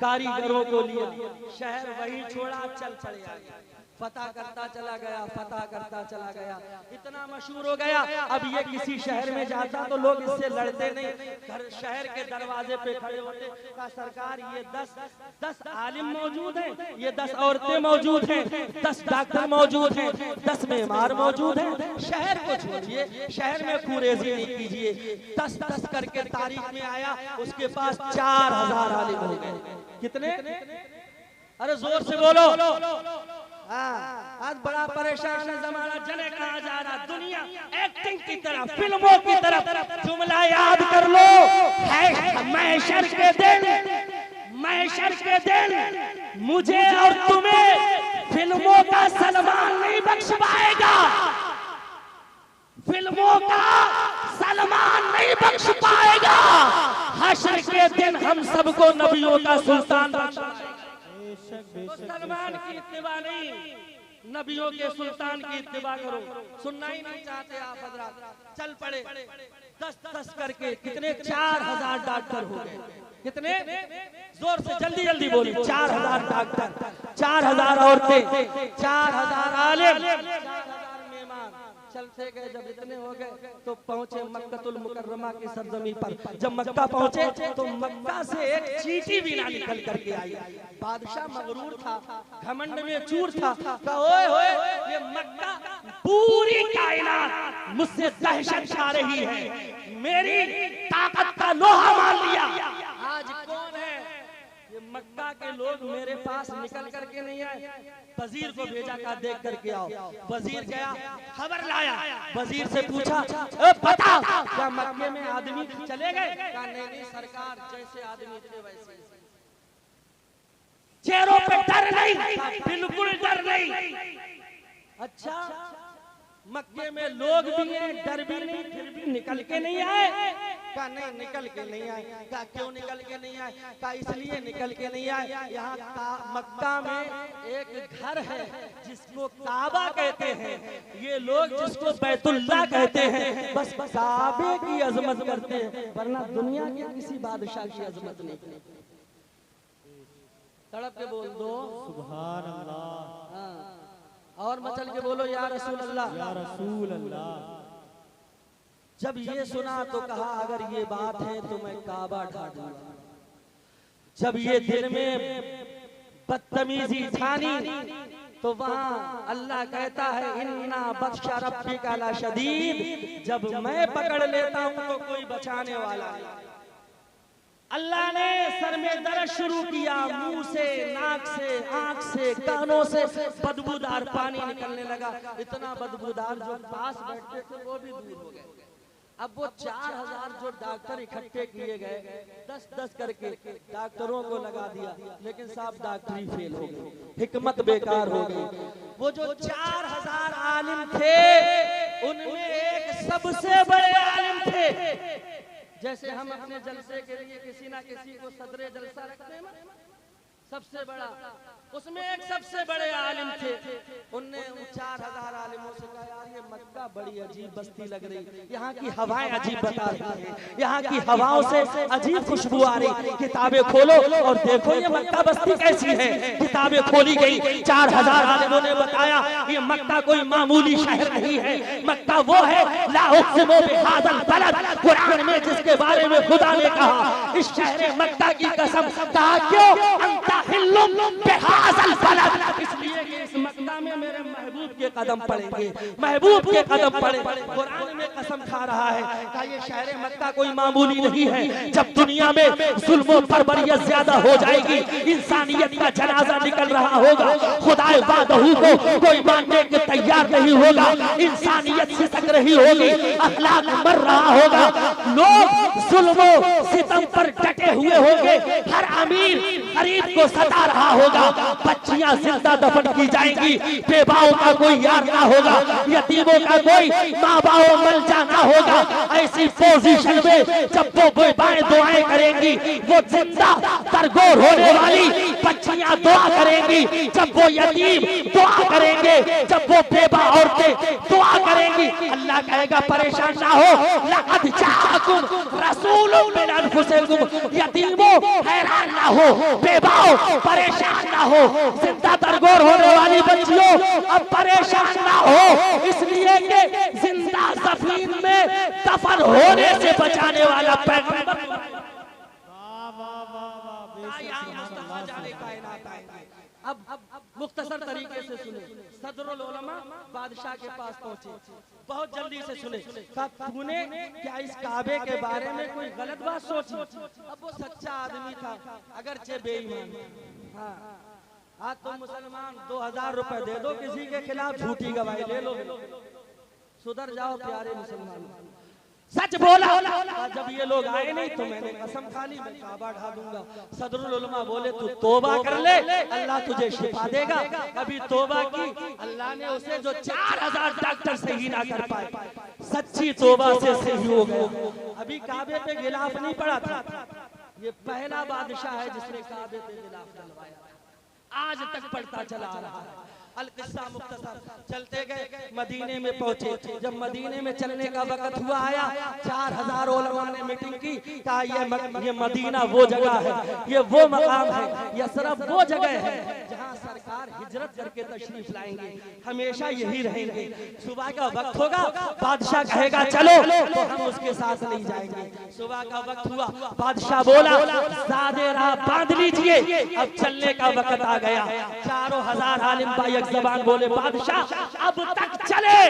कारीगरों को लिया, शहर वही छोड़ा, चल पड़े आगे, फतह करता चला गया, फतह करता चला गया, इतना मशहूर हो गया। अब ये किसी शहर में जाता तो लोग इससे लड़ते नहीं, घर शहर के दरवाजे पे खड़े होते, कहा सरकार ये 10 आलिम मौजूद हैं, ये 10 औरतें मौजूद हैं, 10 डॉक्टर मौजूद हैं, 10 मेमार मौजूद हैं, शहर को छोड़िए, शहर में कुरेजी नहीं कीजिए। 10 करके तारीख में आया, उसके पास 4000 आलिम हो गए। कितने? अरे जोर से बोलो। आज बड़ा परेशान है जमाना, जने कहा जा रहा, दुनिया एक्टिंग की तरफ, फिल्मों की तरफ। जुमला याद कर लो, है महशर के दिन मुझे और तुम्हें फिल्मों का सलमान नहीं बख्श पाएगा, फिल्मों का सलमान नहीं बख्श पाएगा। हश्र के दिन हम सबको नबियों का सुल्तान बख्श। तो सलमान की इत्तिबा नहीं, नबियों के सुल्तान की इत्तिबा करो। सुनना ही नहीं चाहते आप हजरात, चल पड़े 10 करके। कितने? 4000 डॉक्टर हो गए। कितने? जोर से जल्दी जल्दी बोली। 4000 डॉक्टर, 4000 औरतें, 4000 आलिम, 4000 मेहमान। चलते गए, जब इतने हो गए तो पहुंचे मक्कतुल मुकर्रमा की सरजमी पर। जब मक्का पहुंचे तो मक्का से एक चींटी भी ना निकल करके आई। बादशाह मगरूर था, घमंड में चूर था, कहा ओए होए, ये मक्का पूरी कायनात मुझसे दहशत छा रही है, मेरी ताकत का लोहा मान लिया। आज कौन है? ये मक्का के लोग मेरे पास निकल करके नहीं आए, वजीर को भेजा, का देख करके आओ। वजीर गया, खबर लाया, वजीर से पूछा बता क्या मक्के में आदमी चले गए? कहा नहीं सरकार, जैसे आदमी थे वैसे, चेहरों पे डर नहीं, बिल्कुल डर नहीं। अच्छा, मक्के में लोग भी हैं, डर भी नहीं, फिर भी निकल के नहीं आए? का नहीं निकल के नहीं आए। का क्यों निकल के नहीं आए? का इसलिए निकल के नहीं आए, यहाँ मक्का में एक घर है जिसको काबा कहते हैं, ये लोग जिसको बैतुल्लाह कहते हैं, बस काबे की अजमत करते हैं, वरना दुनिया के किसी बादशाह की अजमत नहीं। तड़प के बोल दो सुभान अल्लाह। हाँ, और मचल के बोलो या रसूल अल्लाह, या रसूल अल्लाह। जब ये सुना तो कहा अगर ये बात है तो मैं काबा ढा दूंगा। जब ये दिल में बदतमीजी ठानी तो वहाँ अल्लाह कहता है इन्ना बत्शा रब्बिका ला शदीद, जब मैं पकड़ लेता हूँ तो कोई बचाने वाला नहीं। अल्लाह ने सर में दर्द शुरू किया, मुंह से, नाक से, आंख से, कानों से बदबूदार पानी निकलने लगा। इतना बदबूदार जो पास बैठते थे वो भी दूर हो गए। अब वो 4000 जो डॉक्टर इकट्ठे किए गए, 10 करके डॉक्टरों को लगा दिया, लेकिन साहब डॉक्टरी फेल हो गई, हिकमत बेकार हो गई। वो जो 4000 आलिम थे उनमें एक सबसे बड़े आलिम थे। जैसे हम अपने जलसे के लिए किसी ना किसी को सदरे जलसा रखते हैं, सबसे बड़ा, उसमें एक सबसे बड़े आलिम थे। उनने 4000 आलिमों से कहा यार ये मक्का बड़ी अजीब बस्ती लग रही, यहाँ की हवाएं अजीब बता रही है, यहाँ की हवाओं से अजीब खुशबू आ रही, किताबें खोलो और देखो ये मक्का बस्ती कैसी है। किताबें खोली गई, 4000 आलिमों ने बताया ये मक्का कोई मामूली शहर नहीं है, मक्का वो है ला उक़्सिमु बिहाज़ल बलद, कुरान में जिसके बारे में खुदा ने कहा इस शहर मक्का की कसम, कहा क्यों अंता हिल्लुम बिहाज़ल बलद, इसलिए कि इस मक्का में मेरे महबूब के कदम पड़ेंगे, महबूब के कदम पड़े। कुरान में कसम खा रहा है कि ये शहर मक्का कोई मामूली नहीं है। जब दुनिया में जुल्म और बर्बरियत ज्यादा हो जाएगी, इंसानियत का जनाजा निकल रहा होगा, खुदाए वादहू को कोई मानने के तैयार नहीं होगा, इंसानियत सिसक रही होगी, अखलाक मर रहा होगा, लोग जुल्म सितम पर डटे हुए होंगे, हर अमीर गरीब को सता रहा होगा, बच्चियां जिंदा दफन की जाएंगी, बेवाओं का कोई यार ना होगा, यतीमों का कोई माँ बाप मल जाना होगा ऐसी पोजीशन में जब वो बेबाएं दुआएं करेंगी, वो जिंदा तरगोर होने वाली बच्चियां दुआ करेंगी, जब वो यतीम दुआ करेंगे, जब वो बेबा औरतें दुआ करेंगी, अल्लाह कहेगा परेशान ना हो, लक़द जाअकुम रसूलुम मिन अनफुसिकुम, यतीमों हैरान ना हो, बेबाओं परेशान ना हो, जिंदा तरगोर होने वाली बच्चियों अब परेशान ना हो, इसलिए कि जिंदा ज़मीन में दफन होने से बचाने वाला पैगंबर अब मुख्तसर तरीके से सुने। सदरुल उलमा बादशाह के पास पहुंचे, बहुत जल्दी से सुने। तूने क्या इस काबे के बारे में कोई गलत बात सोची? अब वो सच्चा आदमी था, अगरचे बेईमान। हाँ, आज तो मुसलमान 2000 रुपए दे दो किसी के खिलाफ, झूठी गवाही ले लो, सुधर जाओ प्यारे मुसलमान। सच बोला। जब ये लोग आए नहीं तो मैंने कसम खा ली मैं काबा ढा दूंगा। सदरुल उलमा बोले तू तौबा कर ले, अल्लाह तुझे शिफा देगा। अभी तौबा की, अल्लाह ने उसे जो 4000 डॉक्टर सही ना कर पाए, सच्ची तौबा से सही हो गया। अभी काबे पे गिलाफ नहीं पड़ा था, ये पहला बादशाह है जिसने काबे पे गिलाफ डलवाया, आज तक पढ़ता चला आ रहा है। अल-किस्सा मुख्तसर। चलते गए, मदीने में पहुंचे। जब मदीने में चलने का वक्त हुआ आया, 4000 उलमा ने मीटिंग की, कहा ये मदीना वो जगह है, ये वो मकाम है, यसरफ वो जगह है जहां सरकार हिजरत करके तशरीफ लाएंगे, हमेशा यही रहेंगे। सुबह का वक्त होगा, बादशाह कहेगा चलो, तो हम उसके साथ नहीं जाएंगे। सुबह का वक्त हुआ, बादशाह बोला सादे राह बांध लीजिए, अब चलने का वक्त आ गया। 4000 आलिम भाई जबान बोले बादशाह अब तक चले,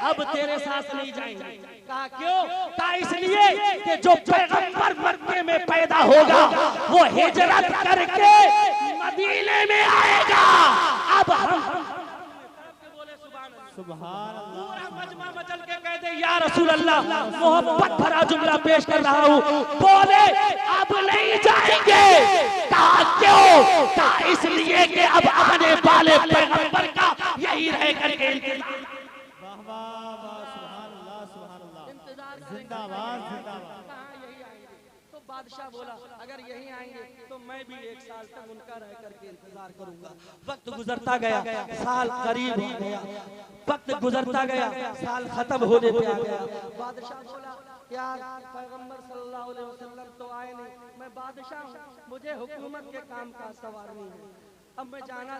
अब तेरे साथ नहीं जाएंगे। कहा क्यों? कहा इसलिए कि जो पैगंबर मक्के में पैदा होगा वो हिजरत करके मदीने में आएगा। अब हम सुभान अल्लाह, मजमा मचल के कहते या रसूल अल्लाह, मोहब्बत भरा जुमला पेश कर रहा हूँ। बोले अब नहीं जाएंगे। कहा क्यों? कहा इसलिए कि अब अपने पाले पैगंबर का यही रह करके वाह वाह वाह, सुभान अल्लाह, सुभान अल्लाह, जिंदाबाद जिंदाबाद। तो बादशाह बोला अगर यही आएंगे तो मैं भी 1 साल तक उनका रह करके इंतजार करूंगा। वक्त गुजरता गया, साल करीब हो गया, वक्त गुजरता गया, साल खत्म होने पे आ गया। बादशाह बोला यार पैगंबर सल्लल्लाहु अलैहि वसल्लम तो आए नहीं, मैं बादशाह हूँ, मुझे हुकूमत के काम का सवारनी है, अब मैं जाना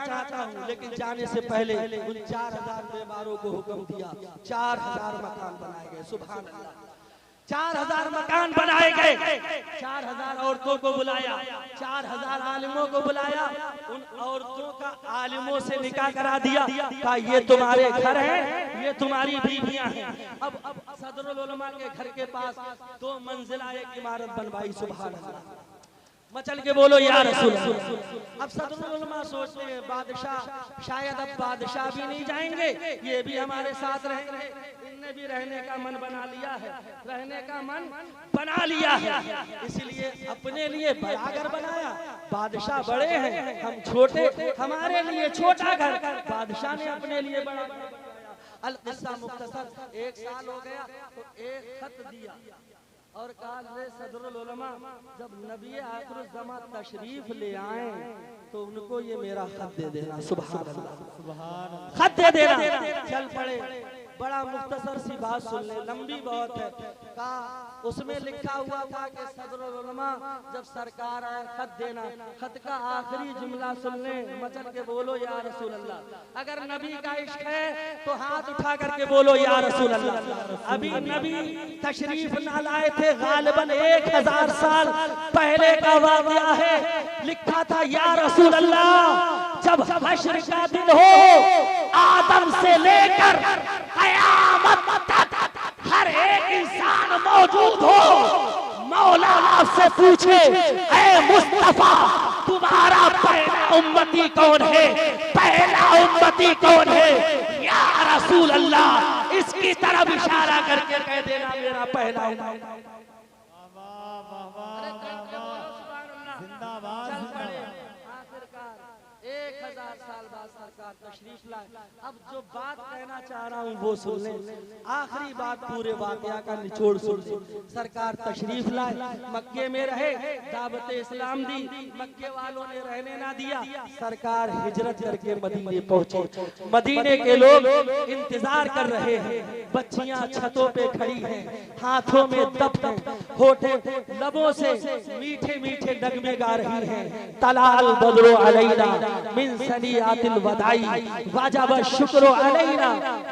चाहता हूँ, लेकिन जाने से पहले उन 4000 बेमारों को हुक्म दिया, 4000 मकान बनाए गए। सुभान अल्लाह, 4000 मकान बनाए गए, 4000 औरतों को बुलाया, 4000 आलिमों को बुलाया, उन औरतों का आलिमों से निकाह करा दिया। कहा ये तुम्हारे घर हैं, ये तुम्हारी बीवियां हैं। अब सदरुल उलमा के घर के पास 2 मंजिला एक इमारत बनवाई। सुभान अल्लाह, मचल के बोलो या रसूल। अब सदरुल उलमा सोचते हैं बादशाह शायद अब बादशाह भी नहीं जाएंगे, ये भी हमारे साथ रहेंगे। इनने भी रहने का मन बना लिया है, रहने का मन बना लिया है, इसलिए अपने लिए बड़ा घर बनाया। बादशाह बड़े हैं, हम छोटे, हमारे लिए छोटा घर, बादशाह ने अपने लिए बड़ा बनाया। अल-किस्सा मुख्तसर। 1 साल हो गया तो एक खत दिया और कहा सदरुल उलमा जब नबी आखिरुज़्ज़मा तशरीफ ले आए तो उनको ये मेरा खत दे देना। सुभान अल्लाह, सुभान अल्लाह, खत दे देना। चल पड़े, बड़ा मुख्तसर सी बात सुन ले, लंबी बहुत है। कहा उसमें लिखा हुआ था कि सदरुल उलमा जब सरकार आए खत देना, खत का आखिरी जुमला सुन ले, मचल के बोलो या रसूल अल्लाह। अगर नबी का इश्क है तो हाथ उठा करके बोलो या रसूल अल्लाह। अभी नबी तशरीफ ना लाए थे, गालिबन 1000 साल पहले का वाक़या है। लिखा था या रसूल अल्लाह जब हश्र का दिन हो, आदम से लेकर क़यामत तक हर एक इंसान मौजूद हो, मौला आपसे पूछे ऐ मुस्तफा तुम्हारा पहला उम्मती कौन है, पहला उम्मती कौन है? या रसूल अल्लाह इसकी तरफ इशारा करके कह देना मेरा पहला उम्मती। जिंदाबाद जिंदाबाद। आखिरकार 1000 साल बाद सरकार तशरीफ लाए। अब जो बात कहना चाह रहा हूँ वो सुन लें, आखिरी बात पूरे वाकया का निचोड़ सुन लें। सरकार तशरीफ लाए, मक्के में रहे, दावत इस्लाम दी, मक्के वालों ने रहने ना दिया। सरकार हिजरत करके मदीने पहुंचे। मदीने के लोग इंतजार कर रहे हैं, बच्चियां छतों पे खड़ी हैं, हाथों में दफ्त हैं, होठे लबों से मीठे मीठे नगमे गा रही हैं। तलाल बदरो अलैना मिन सनियातिल वदाई वाजब शुक्र अलैना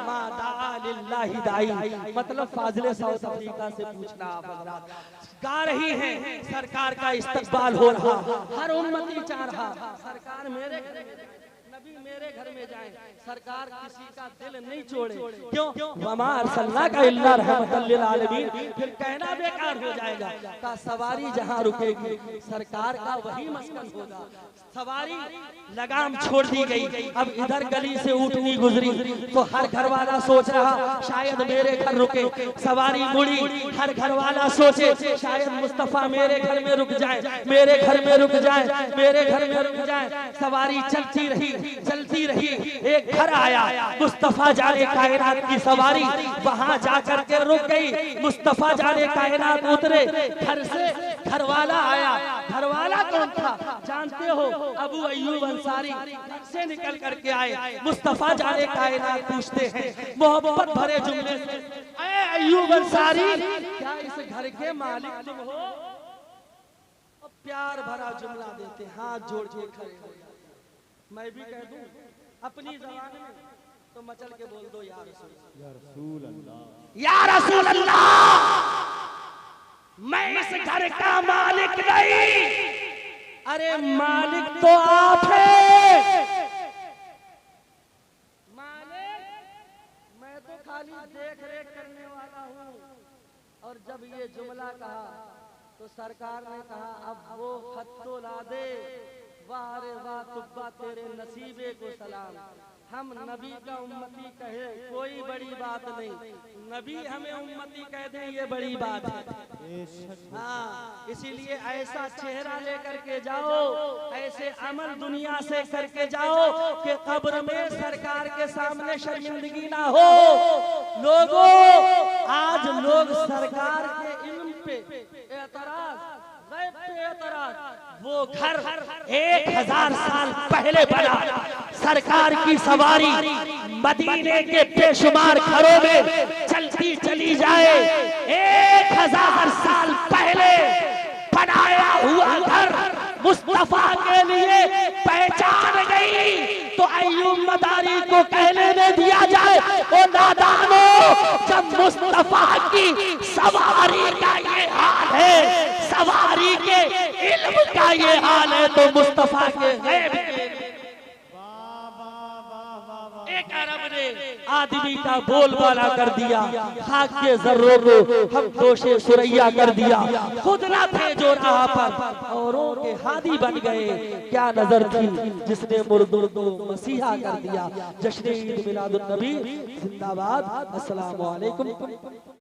मा दा लिल्लाहि दाई। मतलब फाजिले साउथ अफ्रीका से पूछना आप हजरात, गा रही हैं, सरकार का इस्तकबाल हो रहा, हर उम्मती चाह रहा सरकार मेरे घर में जाए, नबी मेरे घर में जाए, सरकार किसी का दिल नहीं छोड़े। क्यों? वमा अरसलनाका इल्ला रहमतल लिल आलमीन। फिर कहना बेकार हो जाएगा का सवारी जहां रुकेगी सरकार का वही मस्कन होगा। सवारी लगाम छोड़ दी गई। अब इधर गली से ऊँटनी गुजरी तो हर घर वाला सोच रहा शायद मेरे घर रुके। सवारी मुड़ी, हर घर वाला सोचे शायद मुस्तफा मेरे घर में रुक जाए, मेरे घर में रुक जाए, मेरे घर में रुक जाए। सवारी चलती रही, चलती रही, एक घर आया, मुस्तफा जाने कायनात की सवारी वहां जाकर के रुक गई। मुस्तफा जाने कायनात उतरे, घर से घर वाला आया। घर वाला कौन था जानते हो? अबू अय्यूब अंसारी घर से निकल करके आए। मुस्तफा जाने कायनात पूछते हैं मोहब्बत भरे जुमले से, ऐ अय्यूब अंसारी क्या इस घर के मालिक तुम हो? और प्यार भरा जुमला देते, हाथ जोड़ के खड़े हो जाते। मैं भी कह दूं अपनी ज़बान में तो मचल के बोल दो या रसूल अल्लाह, या रसूल अल्लाह। मैं इस घर का मालिक नहीं, अरे मालिक तो आप हैं। मालिक मैं तो खाली देख रेख करने वाला हूँ। और जब ये जुमला कहा तो सरकार ने कहा अब वो खत तो ला दे। वाह रे वाह तुब्बा तेरे नसीबे को सलाम। हम नबी का उम्मती कहे कोई बड़ी बात नहीं, नबी हमें उम्मती कह दे ये बड़ी बात है। हाँ, इसीलिए ऐसा चेहरा लेकर के जाओ, ऐसे अमल दुनिया से करके जाओ कि कब्र में सरकार के सामने शर्मिंदगी ना हो। लोगों, आज लोग सरकार के इल्म पे एतराज, गैब पे एतराज, वो घर 1000 साल पहले बना। सरकार की सवारी मदीने के बेशुमार घरों में चलती चली जाए। 1000 साल पहले बनाया हुआ घर मुस्तफा के लिए पहचान गई तो अय्यूब मदारी को कहने में दिया जाए ओ नादानो, जब मुस्तफा की सवारी का ये हाल है, सवारी के इल्म का ये हाल है, तो मुस्तफा के गैब एक अरब ने आदमी का बोलबाला कर दिया, खाक के जर्रों को हम दोषे सुरैया कर दिया। खुद ना थे जो राह पर औरों के हादी बन गए। क्या नजर थी जिसने मुर्दों को मसीहा कर दिया। जश्न ईद मिलादुन नबी जिंदाबाद। अस्सलामु अलैकुम।